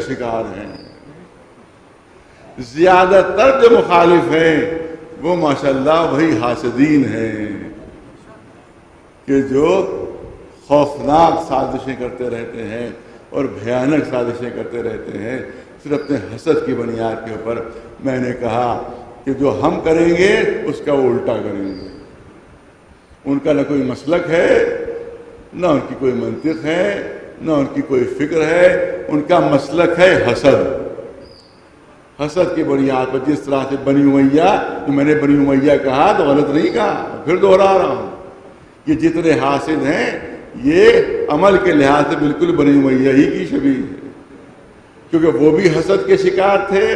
شکار ہیں. زیادہ تر جو مخالف ہیں وہ ماشاءاللہ وہی حاسدین ہیں کہ جو خوفناک سازشیں کرتے رہتے ہیں اور بھیانک سازشیں کرتے رہتے ہیں صرف اپنے حسد کی بنیاد کے اوپر. میں نے کہا کہ جو ہم کریں گے اس کا وہ الٹا کریں گے. ان کا نہ کوئی مسلک ہے، نہ ان کی کوئی منطق ہے، نہ ان کی کوئی فکر ہے. ان کا مسلک ہے حسد. حسد کی بنیاد پر جس طرح سے بنی امیہ، جو میں نے بنی امیہ کہا تو غلط نہیں کہا، پھر دوہرا رہا ہوں. یہ جتنے حاسد ہیں یہ عمل کے لحاظ سے بالکل بنی امیہ ہی کی شبیہ ہے، کیونکہ وہ بھی حسد کے شکار تھے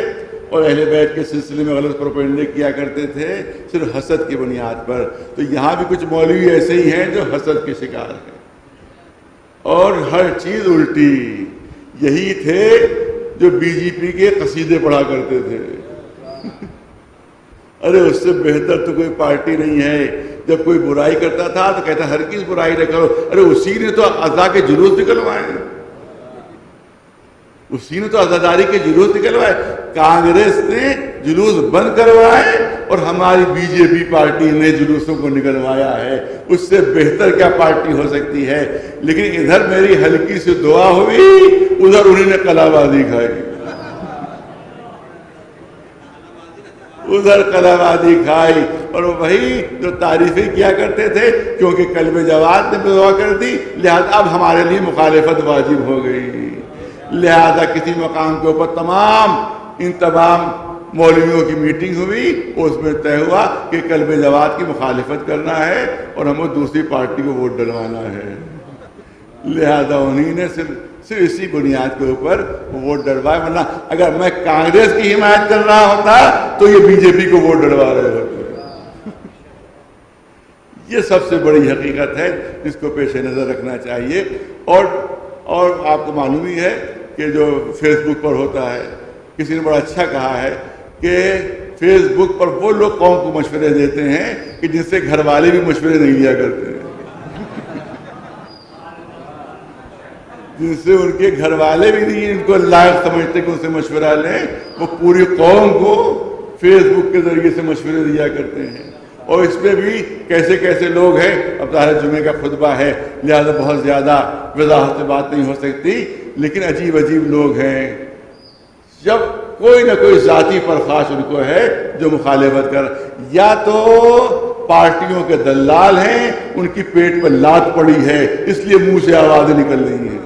اور اہل بیت کے سلسلے میں غلط پروپیگنڈے کیا کرتے تھے صرف حسد کی بنیاد پر. تو یہاں بھی کچھ مولوی ایسے ہی ہیں جو حسد کے شکار ہیں اور ہر چیز الٹی. یہی تھے جو بی جے پی کے قصیدے پڑھا کرتے تھے. ارے اس سے بہتر تو کوئی پارٹی نہیں ہے. جب کوئی برائی کرتا تھا تو کہتا ہر کس برائی نہ کرو. ارے اسی نے تو عزا کے جلوس نکلوائے، اسی نے تو عزاداری کے جلوس نکلوائے. کانگریس نے جلوس بند کروائے اور ہماری بی جے پی پارٹی نے جلوسوں کو نکلوایا ہے. اس سے بہتر کیا پارٹی ہو سکتی ہے؟ لیکن ادھر میری ہلکی سی دعا ہوئی، ادھر انہیں نے قلعہ بازی کھائی. ادھر قلعہ بازی کھائی اور وہی جو تعریفیں کیا کرتے تھے کیونکہ کلب جواد نے دعا کر دی لہذا اب ہمارے لیے مخالفت واجب ہو گئی. لہذا کسی مقام کے اوپر تمام مولویوں کی میٹنگ ہوئی، اس میں طے ہوا کہ کلب جواد کی مخالفت کرنا ہے اور ہمیں دوسری پارٹی کو ووٹ ڈلوانا ہے. لہذا انہی نے صرف اسی بنیاد کے اوپر ووٹ ڈلوائے. ورنہ اگر میں کانگریس کی حمایت کر رہا ہوتا تو یہ بی جے پی کو ووٹ ڈلوا رہے ہوتے. یہ سب سے بڑی حقیقت ہے جس کو پیش نظر رکھنا چاہیے. اور آپ کو معلوم ہی ہے کہ جو فیس بک پر ہوتا ہے، کسی نے بڑا اچھا کہا ہے کہ فیس بک پر وہ لوگ قوم کو مشورے دیتے ہیں کہ جن سے گھر والے بھی مشورے نہیں لیا کرتے ہیں، جن سے ان کے گھر والے بھی نہیں ان کو لائق سمجھتے کہ ان سے مشورہ لیں. وہ پوری قوم کو فیس بک کے ذریعے سے مشورے دیا کرتے ہیں. اور اس میں بھی کیسے کیسے لوگ ہیں. اب ظاہر جمعے کا خطبہ ہے لہذا بہت زیادہ وضاحت سے بات نہیں ہو سکتی، لیکن عجیب عجیب لوگ ہیں. جب کوئی نہ کوئی ذاتی پرخاش ان کو ہے جو مخالفت کر، یا تو پارٹیوں کے دلال ہیں، ان کی پیٹ پر لات پڑی ہے اس لیے منہ سے آوازیں نکل رہی ہیں،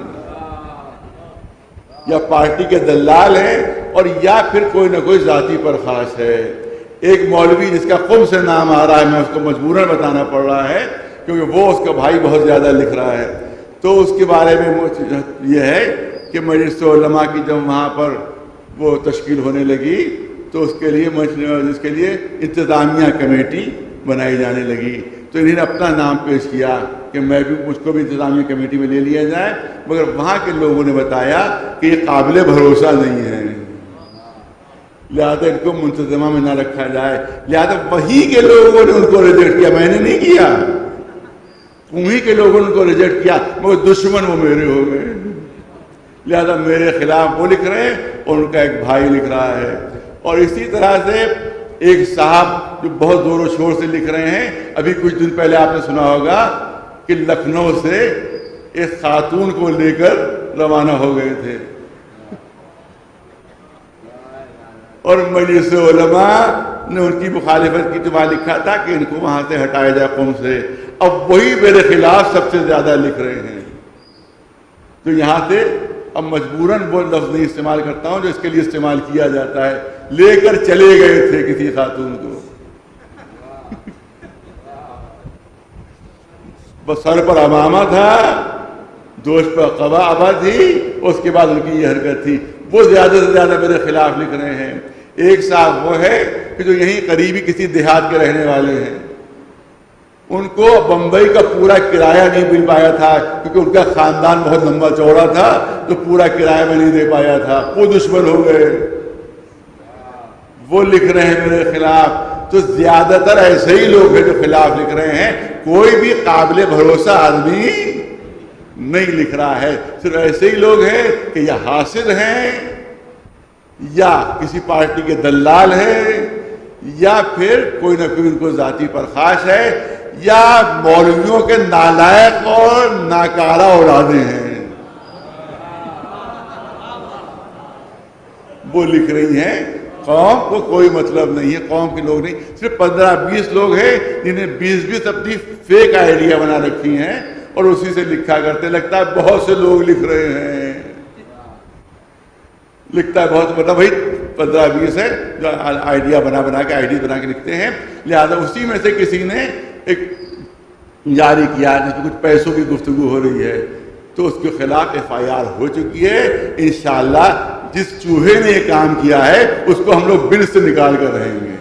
یا پارٹی کے دلال ہیں، اور یا پھر کوئی نہ کوئی ذاتی پرخاش ہے. ایک مولوی جس کا قم سے نام آ رہا ہے، میں اس کو مجبوراً بتانا پڑ رہا ہے کیونکہ وہ اس کا بھائی بہت زیادہ لکھ رہا ہے. تو اس کے بارے میں یہ ہے کہ مجلس علماء کی جب وہاں پر وہ تشکیل ہونے لگی تو اس کے لیے انتظامیہ کمیٹی بنائی جانے لگی. تو انہیں نے اپنا نام پیش کیا کہ مجھ کو بھی انتظامیہ کمیٹی میں لے لیا جائے، مگر وہاں کے لوگوں نے بتایا کہ یہ قابل بھروسہ نہیں ہے، لہذا ان کو منتظمہ میں نہ رکھا جائے. لہذا وہی کے لوگوں نے ان کو ریجیکٹ کیا، میں نے نہیں کیا، انہی کے لوگوں نے ان کو ریجیکٹ کیا، مگر دشمن وہ میرے ہو گئے. لہذا میرے خلاف وہ لکھ رہے ہیں اور ان کا ایک بھائی لکھ رہا ہے. اور اسی طرح سے ایک صاحب جو بہت زور و شور سے لکھ رہے ہیں. ابھی کچھ دن پہلے آپ نے سنا ہوگا کہ لکھنؤ سے ایک خاتون کو لے کر روانہ ہو گئے تھے اور مجلس علماء نے ان کی مخالفت کی. تو وہاں لکھا تھا کہ ان کو وہاں سے ہٹایا جائے قوم سے. اب وہی میرے خلاف سب سے زیادہ لکھ رہے ہیں. تو یہاں سے اب مجبوراً وہ لفظ نہیں استعمال کرتا ہوں جو اس کے لیے استعمال کیا جاتا ہے. لے کر چلے گئے تھے کسی خاتون کو، بس سر پر امامہ تھا، دوش پر قبا تھی، اس کے بعد ان کی یہ حرکت تھی. وہ زیادہ سے زیادہ میرے خلاف لکھ رہے ہیں. ایک صاحب وہ ہے کہ جو یہیں قریبی کسی دیہات کے رہنے والے ہیں، ان کو بمبئی کا پورا کرایہ نہیں مل پایا تھا کیونکہ ان کا خاندان بہت لمبا چوڑا تھا تو پورا کرایہ میں نہیں دے پایا تھا. وہ دشمن ہو گئے، وہ لکھ رہے ہیں میرے خلاف. تو زیادہ تر ایسے ہی لوگ ہیں جو خلاف لکھ رہے ہیں. کوئی بھی قابل بھروسہ آدمی نہیں لکھ رہا ہے. صرف ایسے ہی لوگ ہیں کہ یا حاسد ہیں یا کسی پارٹی کے دلال ہیں، یا پھر کوئی نہ کوئی ان کو ذاتی پرخاش ہے، یا مولویوں کے نالائق اور ناکارہ اولادیں ہیں۔ وہ لکھ رہی ہیں قوم کو کوئی مطلب نہیں ہے، قوم کے لوگ نہیں، صرف 15-20 لوگ ہیں جنہیں 20 اپنی فیک آئیڈیا بنا رکھی ہیں اور اسی سے لکھا کرتے۔ لگتا ہے بہت سے لوگ لکھ رہے ہیں، لکھتا ہے بہت، مطلب بھائی 15-20 ہے جو آئیڈیا بنا کے آئی ڈی بنا کے لکھتے ہیں، لہذا اسی میں سے کسی نے ایک جاری کیا جس میں کچھ پیسوں کی گفتگو ہو رہی ہے تو اس کے خلاف FIR ہو چکی ہے۔ انشاءاللہ جس چوہے نے یہ کام کیا ہے اس کو ہم لوگ بل سے نکال کر رہیں گے،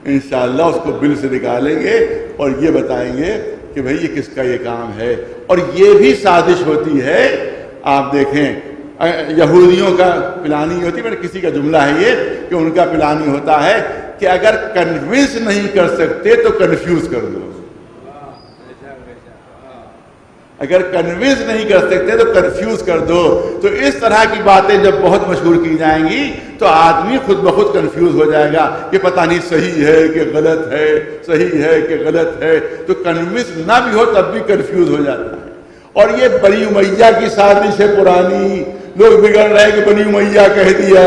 انشاءاللہ اس کو بل سے نکالیں گے اور یہ بتائیں گے کہ بھئی یہ کس کا یہ کام ہے۔ اور یہ بھی سازش ہوتی ہے، آپ دیکھیں یہودیوں کا پلانی ہوتی ہے، کسی کا جملہ ہے یہ کہ ان کا پلانی ہوتا ہے کہ اگر کنونس نہیں کر سکتے تو کنفیوز کر دو، اگر کنونس نہیں کر سکتے تو کنفیوز کر دو۔ تو اس طرح کی باتیں جب بہت مشہور کی جائیں گی تو آدمی خود بخود کنفیوز ہو جائے گا کہ پتہ نہیں صحیح ہے کہ غلط ہے، صحیح ہے کہ غلط ہے، تو کنونس نہ بھی ہو تب بھی کنفیوز ہو جاتا ہے۔ اور یہ بنی امیہ کی سازش ہے پرانی، لوگ بگڑ رہے ہیں کہ بنی امیہ کہہ دیا۔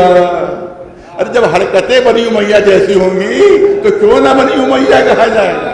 ارے جب حرکتیں بنی امیہ جیسی ہوں گی تو کیوں نہ بنی امیہ کہا جائے گا؟